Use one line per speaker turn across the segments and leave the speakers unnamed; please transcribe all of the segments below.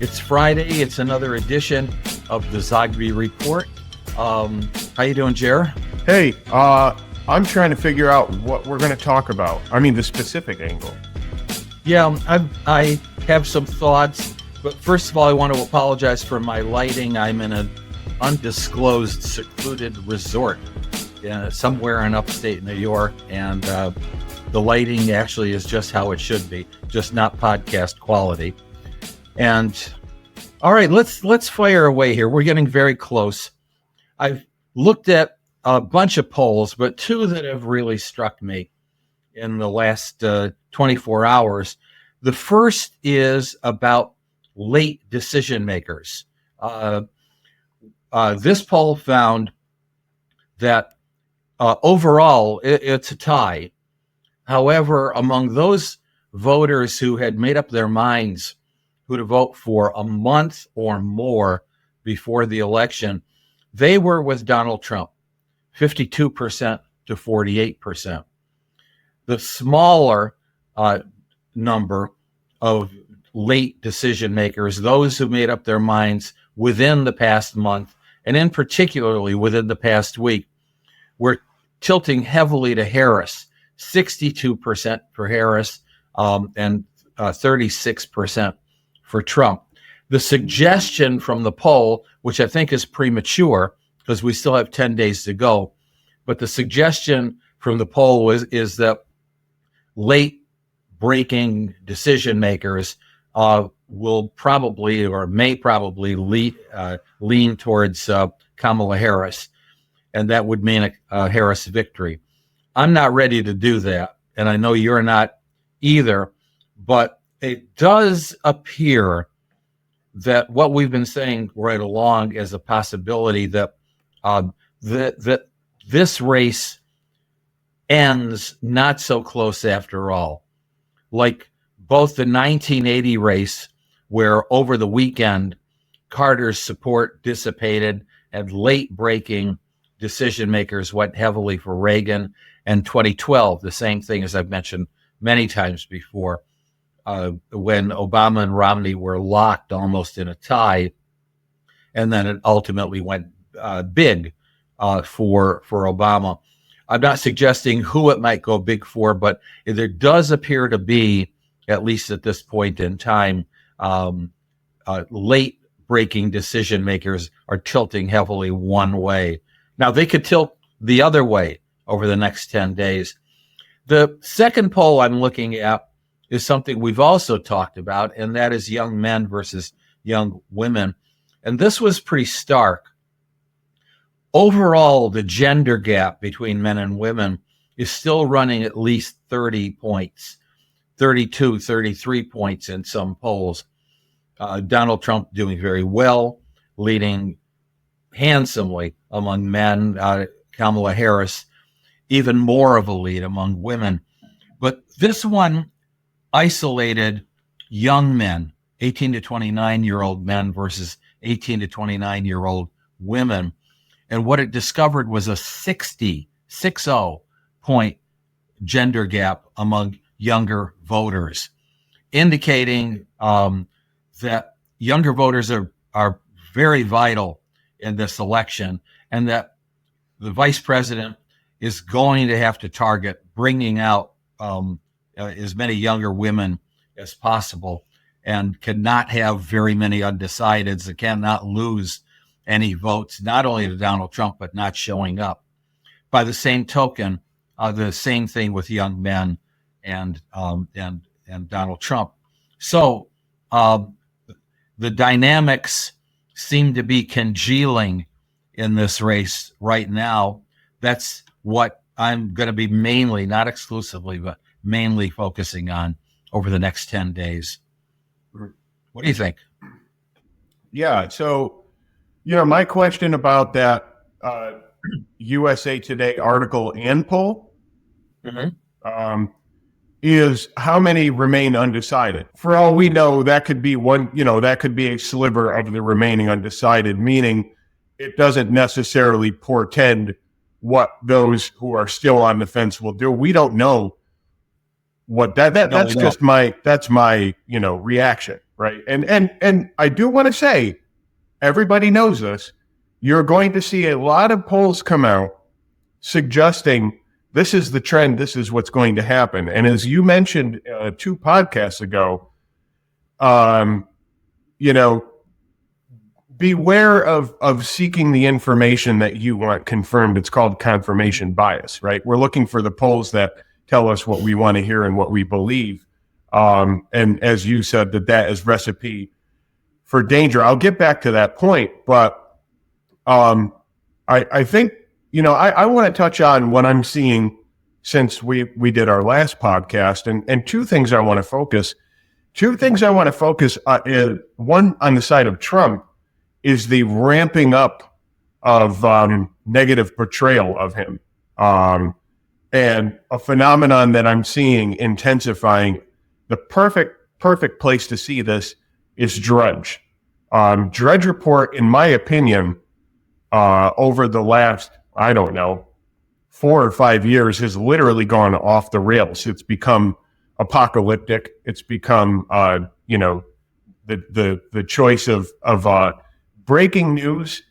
It's Friday. It's another edition of the Zogby Report. How you doing, Jer?
Hey, I'm trying to figure out what we're going to talk about. I mean, the specific angle.
Yeah, I have some thoughts, but first of all, I want to apologize for my lighting. I'm in an undisclosed, secluded resort somewhere in upstate New York, and the lighting actually is just how it should be, just not podcast quality. And all right, let's fire away here. We're getting very close. I've looked at a bunch of polls, but two that have really struck me in the last 24 hours. The first is about late decision makers. This poll found that overall it's a tie. However, among those voters who had made up their minds who to vote for a month or more before the election, they were with Donald Trump, 52% to 48%. The smaller number of late decision makers, those who made up their minds within the past month, and in particularly within the past week, were tilting heavily to Harris, 62% for Harris and 36% for Trump. The suggestion from the poll, which I think is premature because we still have 10 days to go, but the suggestion from the poll is that late breaking decision makers will probably or may probably lean towards Kamala Harris, and that would mean a Harris victory. I'm not ready to do that, and I know you're not either, but it does appear that what we've been saying right along is a possibility that that this race ends not so close after all. Like both the 1980 race, where over the weekend Carter's support dissipated and late breaking decision makers went heavily for Reagan, and 2012, the same thing as I've mentioned many times before, when Obama and Romney were locked almost in a tie, and then it ultimately went big for Obama. I'm not suggesting who it might go big for, but there does appear to be, at least at this point in time, late breaking decision makers are tilting heavily one way. Now, they could tilt the other way over the next 10 days. The second poll I'm looking at is something we've also talked about, and that is young men versus young women. And this was pretty stark. Overall, the gender gap between men and women is still running at least 30 points, 32, 33 points in some polls. Donald Trump doing very well, leading handsomely among men. Kamala Harris, even more of a lead among women. But this one isolated young men, 18 to 29-year-old men versus 18 to 29-year-old women. And what it discovered was a 60 point gender gap among younger voters, indicating that younger voters are very vital in this election, and that the vice president is going to have to target bringing out as many younger women as possible, and cannot have very many undecideds, and cannot lose any votes, not only to Donald Trump, but not showing up. By the same token, the same thing with young men and Donald Trump. So the dynamics seem to be congealing in this race right now. That's what I'm going to be mainly, not exclusively, but mainly focusing on over the next 10 days. What do you think?
Yeah. So, my question about that USA Today article and poll is how many remain undecided. For all we know, that could be one, that could be a sliver of the remaining undecided, meaning it doesn't necessarily portend what those who are still on the fence will do. We don't know what that's my reaction, right? And I do want to say, everybody knows this. You're going to see a lot of polls come out suggesting this is the trend, this is what's going to happen. And as you mentioned 2 podcasts ago, you know, beware of seeking the information that you want confirmed. It's called confirmation bias, right? We're looking for the polls that tell us what we want to hear and what we believe. And as you said, that is recipe for danger. I'll get back to that point, but I think, you know, I want to touch on what I'm seeing since we did our last podcast, and 2 things I want to focus. 2 things I want to focus on is, one, on the side of Trump, is the ramping up of negative portrayal of him. And a phenomenon that I'm seeing intensifying. The perfect place to see this is Drudge. Drudge Report, in my opinion, over the last, I don't know, 4 or 5 years has literally gone off the rails. It's become apocalyptic. It's become, you know, the choice of breaking news,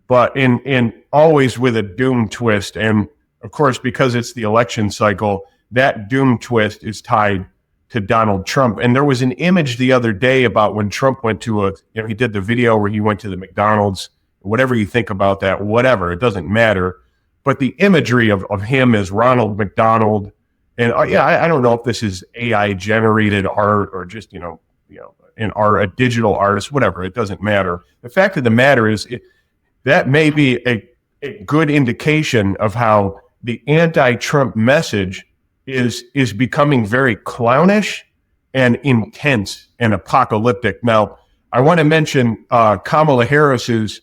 but in always with a doom twist. And of course, because it's the election cycle, that doom twist is tied to Donald Trump. And there was an image the other day about when Trump went to he did the video where he went to the McDonald's. Whatever you think about that, whatever, it doesn't matter. But the imagery of him as Ronald McDonald, and I don't know if this is AI generated art or just, a digital artist, whatever, it doesn't matter. The fact of the matter is that may be a good indication of how the anti-Trump message is becoming very clownish and intense and apocalyptic. Now, I want to mention Kamala Harris's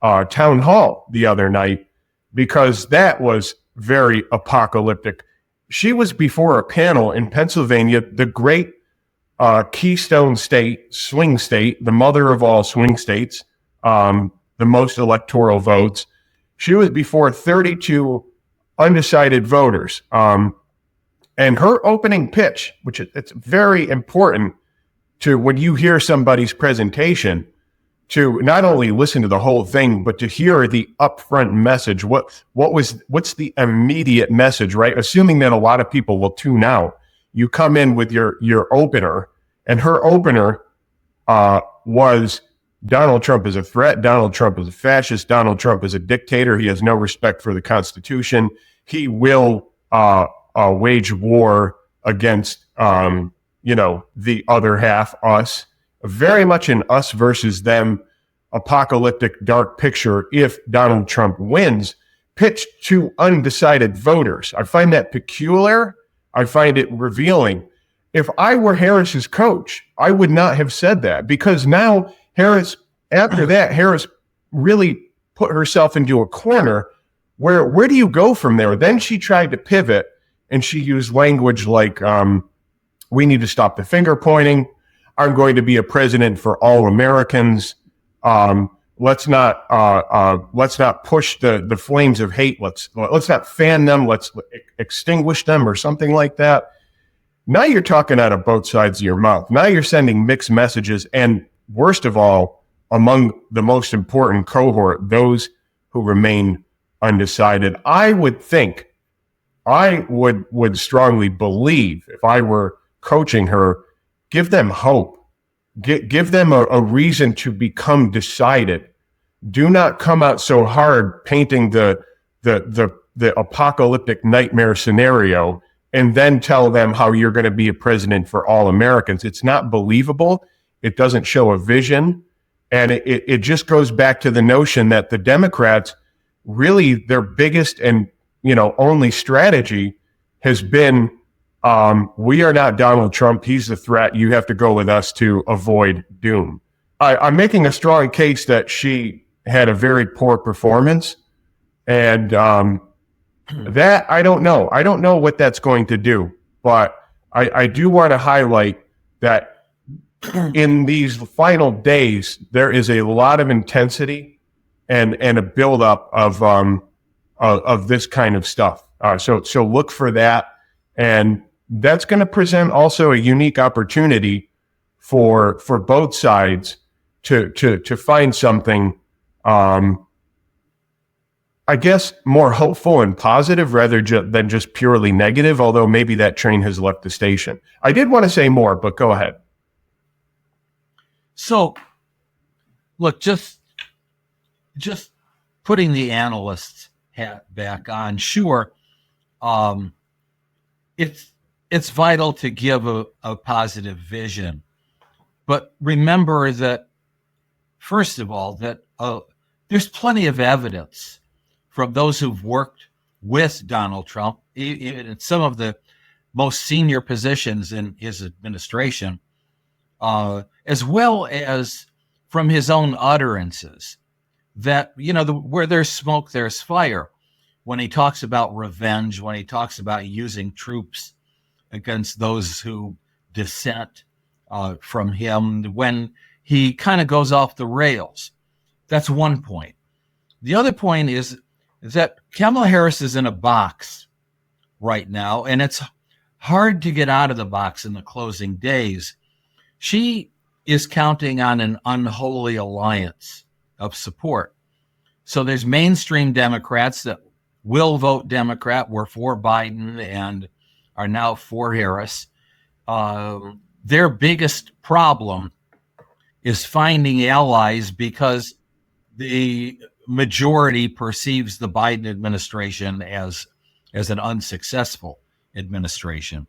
town hall the other night, because that was very apocalyptic. She was before a panel in Pennsylvania, the great Keystone State, swing state, the mother of all swing states, the most electoral votes. She was before 32 undecided voters. And her opening pitch, which it's very important to, when you hear somebody's presentation, to not only listen to the whole thing, but to hear the upfront message. What's the immediate message, right? Assuming that a lot of people will tune out. You come in with your opener, and her opener was Donald Trump is a threat. Donald Trump is a fascist. Donald Trump is a dictator. He has no respect for the Constitution. He will wage war against the other half, us. Very much an us versus them apocalyptic dark picture if Donald Trump wins, pitched to undecided voters. I find that peculiar. I find it revealing. If I were Harris's coach, I would not have said that, because now after that, Harris really put herself into a corner where do you go from there? Then she tried to pivot, and she used language like, we need to stop the finger pointing. I'm going to be a president for all Americans. Let's not push the flames of hate. Let's not fan them. Let's extinguish them, or something like that. Now you're talking out of both sides of your mouth. Now you're sending mixed messages. And worst of all, among the most important cohort, those who remain undecided, I would strongly believe, if I were coaching her, give them hope. Give them a reason to become decided. Do not come out so hard painting the apocalyptic nightmare scenario and then tell them how you're going to be a president for all Americans. It's not believable. It doesn't show a vision. And it just goes back to the notion that the Democrats, really their biggest and only strategy has been, we are not Donald Trump. He's the threat. You have to go with us to avoid doom. I'm making a strong case that she had a very poor performance. And that, I don't know. I don't know what that's going to do. But I do want to highlight that in these final days, there is a lot of intensity and a buildup of this kind of stuff. So look for that. And that's going to present also a unique opportunity for both sides to find something, I guess, more hopeful and positive rather than just purely negative, although maybe that train has left the station. I did want to say more, but go ahead.
So, look, just putting the analyst's hat back on, sure, it's vital to give a positive vision. But remember that, first of all, that there's plenty of evidence from those who've worked with Donald Trump, even in some of the most senior positions in his administration, as well as from his own utterances, that, where there's smoke, there's fire. When he talks about revenge, when he talks about using troops against those who dissent from him, when he kind of goes off the rails. That's one point. The other point is that Kamala Harris is in a box right now, and it's hard to get out of the box in the closing days. She is counting on an unholy alliance of support. So there's mainstream Democrats that will vote Democrat, were for Biden, and are now for Harris. Their biggest problem is finding allies because the majority perceives the Biden administration as an unsuccessful administration.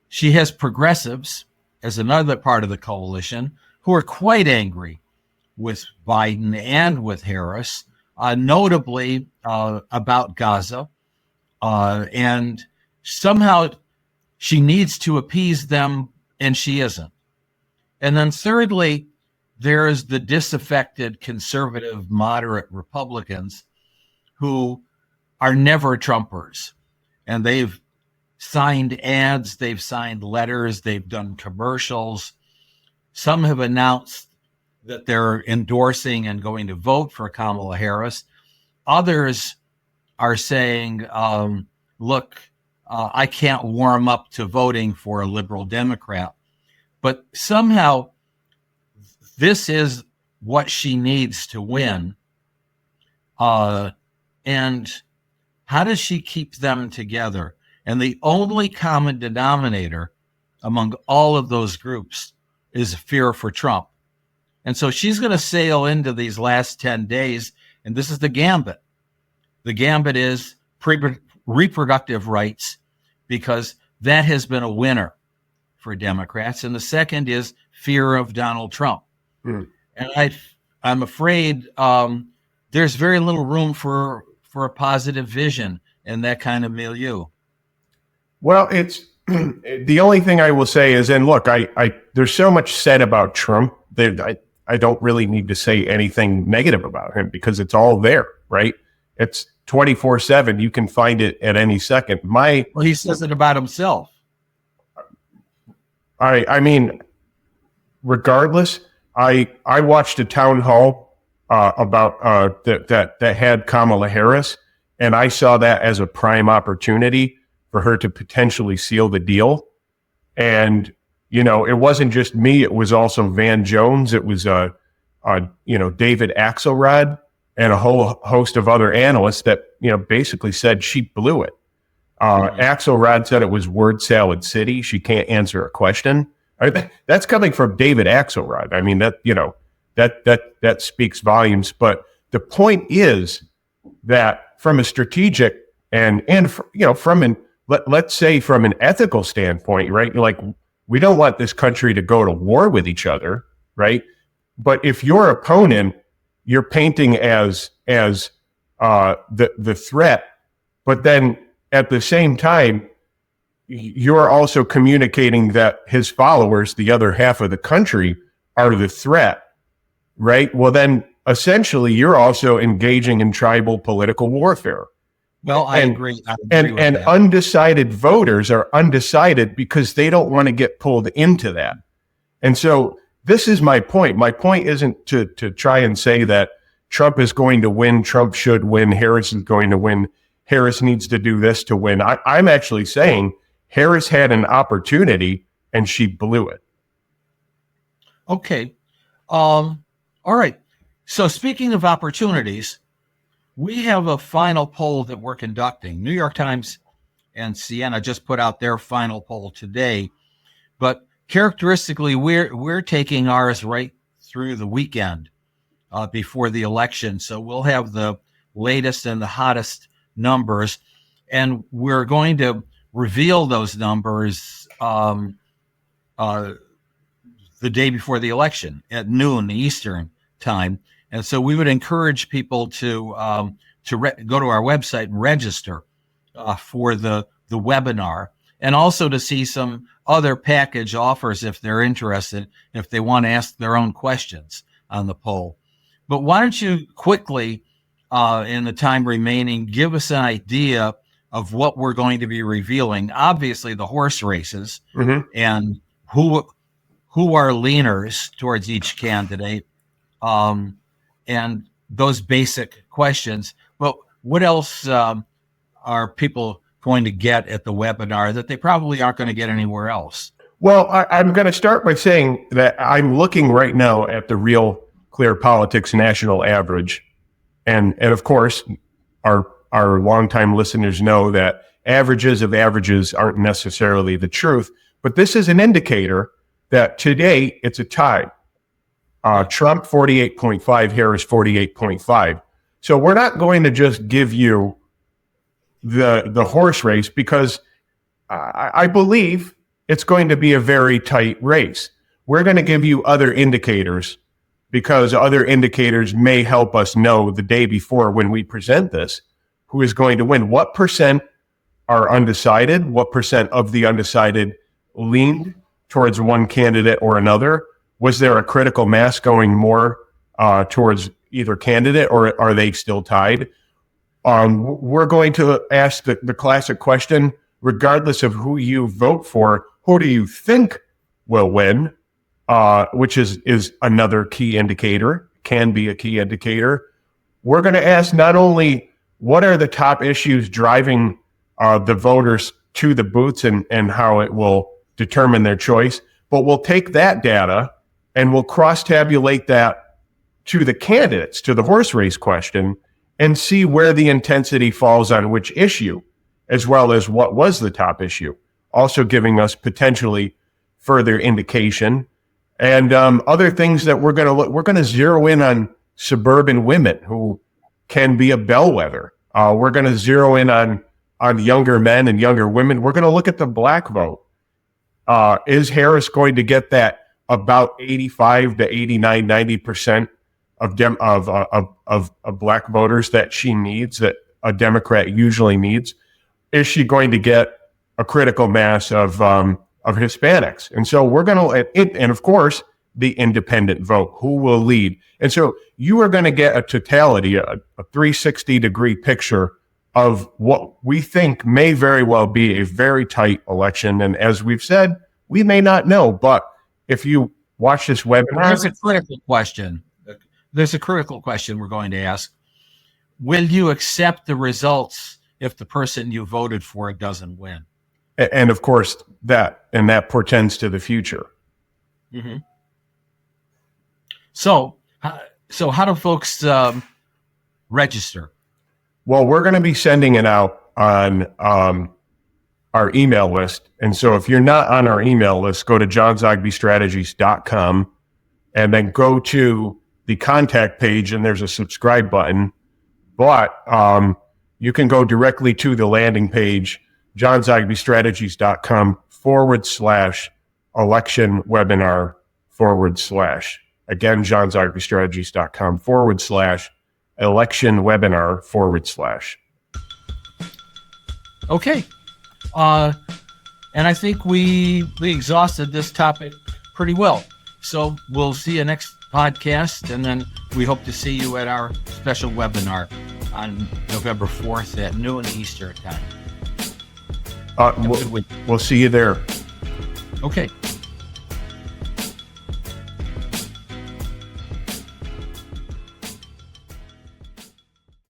She has progressives as another part of the coalition who are quite angry with Biden and with Harris, notably about Gaza. And somehow she needs to appease them, and she isn't. And then thirdly, there is the disaffected conservative moderate Republicans who are never Trumpers. And they've signed ads, they've signed letters, they've done commercials. Some have announced that they're endorsing and going to vote for Kamala Harris. Others are saying, look, I can't warm up to voting for a liberal Democrat. But somehow this is what she needs to win. And how does she keep them together? And the only common denominator among all of those groups is fear for Trump. And so she's going to sail into these last 10 days, and this is the gambit. The gambit is reproductive rights, because that has been a winner for Democrats. And the second is fear of Donald Trump. And I'm afraid there's very little room for a positive vision in that kind of milieu.
Well, it's the only thing I will say is, and look, I there's so much said about Trump that I don't really need to say anything negative about him because it's all there, right? It's 24/7. You can find it at any second. Well,
he says it about himself.
I mean, regardless, I watched a town hall about that had Kamala Harris, and I saw that as a prime opportunity for her to potentially seal the deal. And it wasn't just me; it was also Van Jones. It was David Axelrod and a whole host of other analysts that basically said she blew it. Axelrod said it was word salad city. She can't answer a question. That's coming from David Axelrod. I mean, that speaks volumes. But the point is that from a strategic and let's say from an ethical standpoint, right? Like, we don't want this country to go to war with each other, right? But if your opponent you're painting as the threat, but then at the same time, you're also communicating that his followers, the other half of the country, are the threat, right? Well, then essentially you're also engaging in tribal political warfare.
Well, I agree.
And undecided voters are undecided because they don't want to get pulled into that. And so this is my point. My point isn't to try and say that Trump is going to win, Trump should win, Harris is going to win, Harris needs to do this to win. I'm actually saying Harris had an opportunity and she blew it.
Okay. All right. So speaking of opportunities, we have a final poll that we're conducting. New York Times and Siena just put out their final poll today, but characteristically, we're taking ours right through the weekend before the election. So we'll have the latest and the hottest numbers, and we're going to reveal those numbers the day before the election at noon Eastern time. And so we would encourage people to go to our website and register for the webinar, and also to see some other package offers if they're interested, if they want to ask their own questions on the poll. But why don't you quickly, in the time remaining, give us an idea of what we're going to be revealing? Obviously, the horse races and who are leaners towards each candidate, and those basic questions. But what else are people going to get at the webinar that they probably aren't going to get anywhere else?
Well, I'm going to start by saying that I'm looking right now at the Real Clear Politics national average. And of course, our longtime listeners know that averages of averages aren't necessarily the truth. But this is an indicator that today it's a tie. Trump 48.5, Harris 48.5. So we're not going to just give you the horse race, because I believe it's going to be a very tight race. We're going to give you other indicators, because other indicators may help us know the day before when we present this who is going to win. What percent are undecided? What percent of the undecided leaned towards one candidate or another? Was there a critical mass going more towards either candidate, or are they still tied? We're going to ask the classic question, regardless of who you vote for, who do you think will win? Which is another key indicator, can be a key indicator. We're going to ask not only what are the top issues driving the voters to the booths and how it will determine their choice, but we'll take that data and we'll cross-tabulate that to the candidates, to the horse race question, and see where the intensity falls on which issue, as well as what was the top issue, also giving us potentially further indication. And other things that we're going to zero in on suburban women who can be a bellwether. We're going to zero in on younger men and younger women. We're going to look at the black vote. Is Harris going to get that about 85 to 89, 90% of black voters that she needs, that a Democrat usually needs? Is she going to get a critical mass of Hispanics? And so we're going to, and of course, the independent vote, who will lead. And so you are going to get a totality, a 360-degree picture of what we think may very well be a very tight election. And as we've said, we may not know, but if you watch this webinar...
There's a critical question. There's a critical question we're going to ask. Will you accept the results if the person you voted for doesn't win?
And of course, that portends to the future.
Mm-hmm. So how do folks register?
Well, we're going to be sending it out on our email list. And so if you're not on our email list, go to johnzogbystrategies.com and then go to the contact page, and there's a subscribe button. But you can go directly to the landing page, johnzogbystrategies.com/election webinar /. Again, johnzogbystrategies.com/election webinar /.
Okay. And I think we exhausted this topic pretty well. So we'll see you next podcast, and then we hope to see you at our special webinar on November 4th at noon Eastern time.
We'll see you there.
Okay.